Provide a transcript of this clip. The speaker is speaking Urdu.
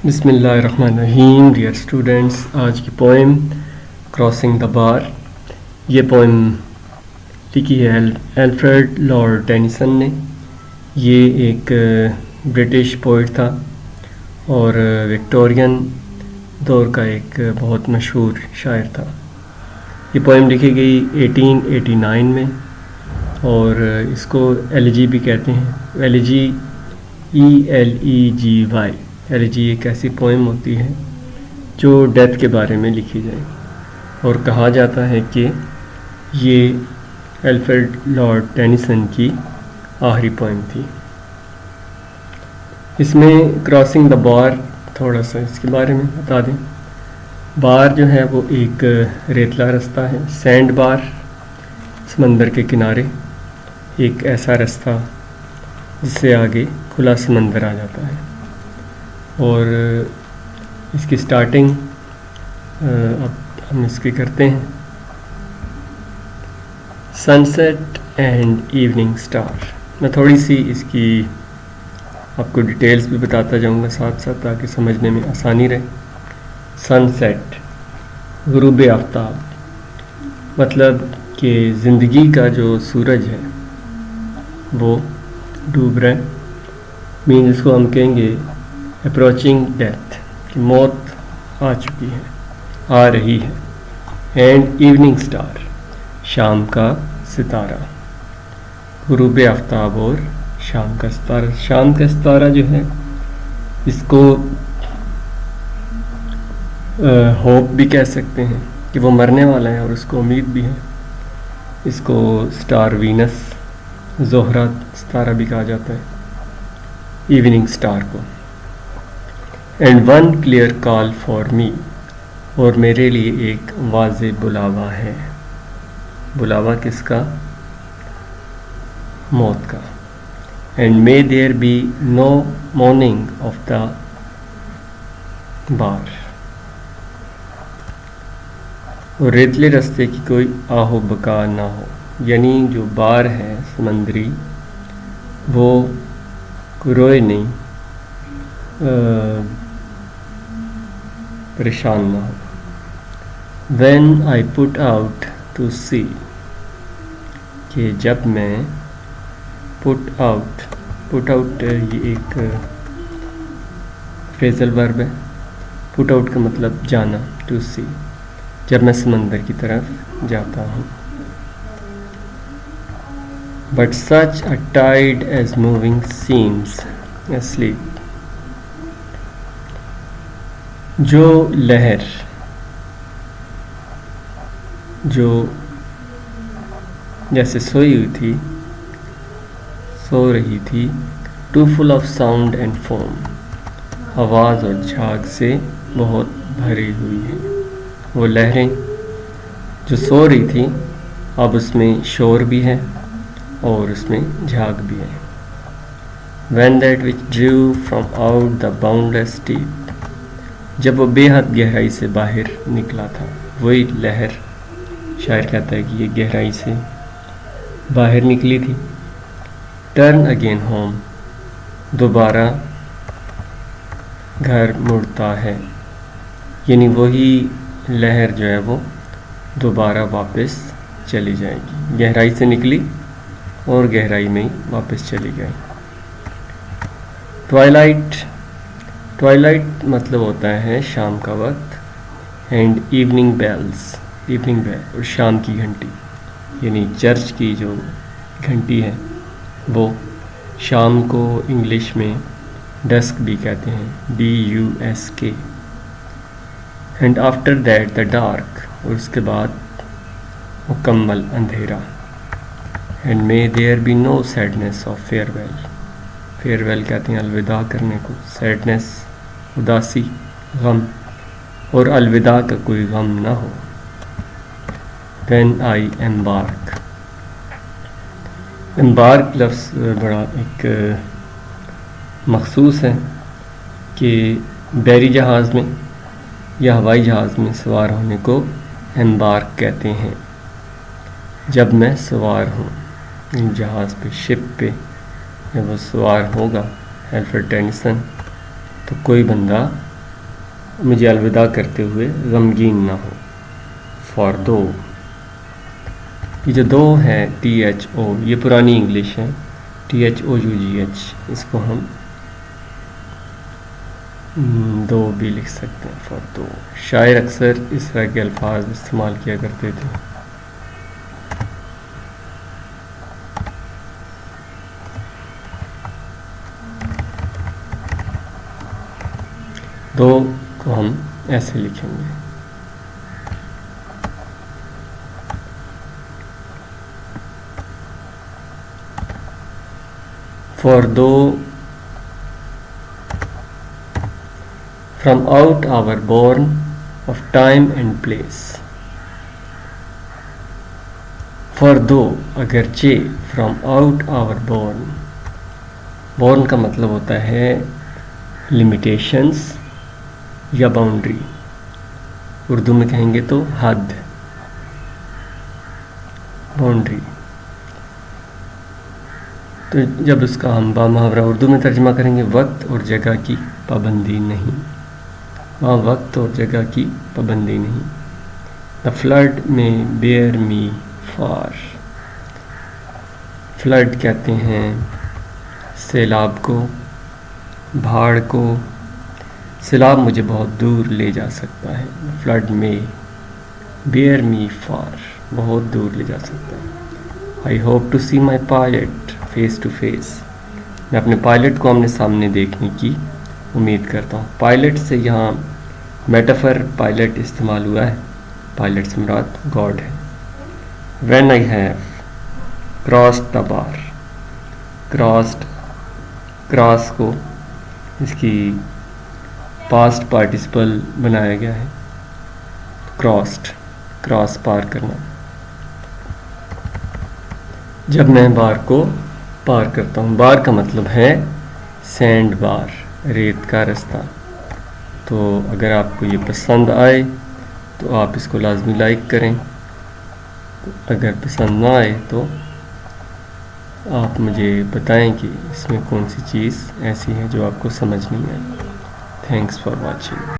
بسم اللہ الرحمن الرحیم. ڈیئر اسٹوڈنٹس، آج کی پوئم کراسنگ دا بار. یہ پوئم لکھی ہے الفریڈ لارڈ ٹینیسن نے. یہ ایک برٹش پوئٹ تھا اور وکٹورین دور کا ایک بہت مشہور شاعر تھا. یہ پوئم لکھی گئی 1889 میں اور اس کو ایلیجی بھی کہتے ہیں. ایلیجی ELEGY. ایلیجی ایک ایسی پوئم ہوتی ہے جو ڈیتھ کے بارے میں لکھی جائے اور کہا جاتا ہے کہ یہ الفریڈ لارڈ ٹینیسن کی آخری پوئم تھی. اس میں کراسنگ دا بار، تھوڑا سا اس کے بارے میں بتا دیں. بار جو ہے وہ ایک ریتلا رستہ ہے، سینڈ بار. سمندر کے کنارے ایک ایسا رستہ جس سے آگے کھلا سمندر آ جاتا ہے، اور اس کی سٹارٹنگ اب ہم اس کی کرتے ہیں. سن سیٹ اینڈ ایوننگ سٹار. میں تھوڑی سی اس کی آپ کو ڈیٹیلز بھی بتاتا جاؤں گا ساتھ ساتھ تاکہ سمجھنے میں آسانی رہے. سن سیٹ، غروب آفتاب، مطلب کہ زندگی کا جو سورج ہے وہ ڈوب رہا ہے. مین اس کو ہم کہیں گے اپروچنگ ڈیتھ، کہ موت آ چکی ہے، آ رہی ہے. اینڈ ایوننگ سٹار، شام کا ستارہ. غروب آفتاب اور شام کا ستارہ. شام کا ستارہ جو ہے اس کو ہوپ بھی کہہ سکتے ہیں کہ وہ مرنے والا ہے اور اس کو امید بھی ہے. اس کو سٹار وینس، زہرہ ستارہ بھی کہا جاتا ہے، ایوننگ سٹار کو. And one clear call for me, اور میرے لیے ایک واضح بلاوا ہے. بلاوا کس کا؟ موت کا. And may there be no moaning of the bar, اور ریتلے رستے کی کوئی آہ و بکا نہ ہو. یعنی جو بار ہے سمندری وہ روئے نہیں، پریشان نہ ہو. When I put out to sea, کہ جب میں پٹ آؤٹ یہ ایک فریزل ورب ہے. پٹ آؤٹ کا مطلب جانا، ٹو سی، جب میں سمندر کی طرف جاتا ہوں. But such a tied as moving seems asleep، جو لہر جو جیسے سوئی ہوئی تھی، سو رہی تھی. To full of sound and foam, آواز اور جھاگ سے بہت بھری ہوئی ہے. وہ لہریں جو سو رہی تھی اب اس میں شور بھی ہے اور اس میں جھاگ بھی ہے. When that which drew from out the boundless deep، جب وہ بے حد گہرائی سے باہر نکلا تھا. وہی لہر شاعر کہتا ہے کہ یہ گہرائی سے باہر نکلی تھی. ٹرن اگین ہوم، دوبارہ گھر مڑتا ہے. یعنی وہی لہر جو ہے وہ دوبارہ واپس چلی جائے گی. گہرائی سے نکلی اور گہرائی میں واپس چلی گئی. ٹوائلائٹ مطلب ہوتا ہے شام کا وقت. اینڈ ایوننگ بیل، اور شام کی گھنٹی، یعنی چرچ کی جو گھنٹی ہے وہ شام کو انگلش میں ڈسک بھی کہتے ہیں، DUSK. And after that the dark, اور اس کے بعد مکمل اندھیرا. And may there be no sadness of farewell. Farewell کہتے ہیں الوداع کرنے کو. سیڈنس، اداسی، غم، اور الوداع کا کوئی غم نہ ہو. وین آئی امبارک لفظ بڑا ایک مخصوص ہے کہ بحری جہاز میں یا ہوائی جہاز میں سوار ہونے کو امبارک کہتے ہیں. جب میں سوار ہوں جہاز پہ، شپ پہ، جب وہ سوار ہوگا الفریڈ ٹینیسن، تو کوئی بندہ مجھے الوداع کرتے ہوئے غمگین نہ ہو. فار دو، یہ جو دو ہے THO یہ پرانی انگلش ہے. THOUGH اس کو ہم دو بھی لکھ سکتے ہیں. فار دو. شاعر اکثر اس طرح کے الفاظ استعمال کیا کرتے تھے. دو کو ہم ایسے لکھیں گے. For though from out our born of time and place. For though اگرچہ from out our born. born کا مطلب ہوتا ہے limitations یا باؤنڈری. اردو میں کہیں گے تو حد، باؤنڈری. تو جب اس کا ہم بامحاورہ اردو میں ترجمہ کریں گے، وقت اور جگہ کی پابندی نہیں. وہاں وقت اور جگہ کی پابندی نہیں. The flood may bear me far. Flood کہتے ہیں سیلاب کو، بھاڑ کو. سیلاب مجھے بہت دور لے جا سکتا ہے. فلڈ میں bear me far بہت دور لے جا سکتا ہے. I hope to see my pilot face to face. میں اپنے پائلٹ کو آمنے سامنے دیکھنے کی امید کرتا ہوں. پائلٹ سے یہاں میٹافر پائلٹ استعمال ہوا ہے. پائلٹ سے مراد گاڈ ہے. When I have crossed the bar. Cross کو اس کی پاسٹ پارٹیسپل بنایا گیا ہے. کراس پار کرنا. جب میں بار کو پار کرتا ہوں. بار کا مطلب ہے سینڈ بار، ریت کا رستہ. تو اگر آپ کو یہ پسند آئے تو آپ اس کو لازمی لائک کریں. اگر پسند نہ آئے تو آپ مجھے بتائیں کہ اس میں کون سی چیز ایسی ہے جو آپ کو سمجھ نہیں آئی. Thanks for watching.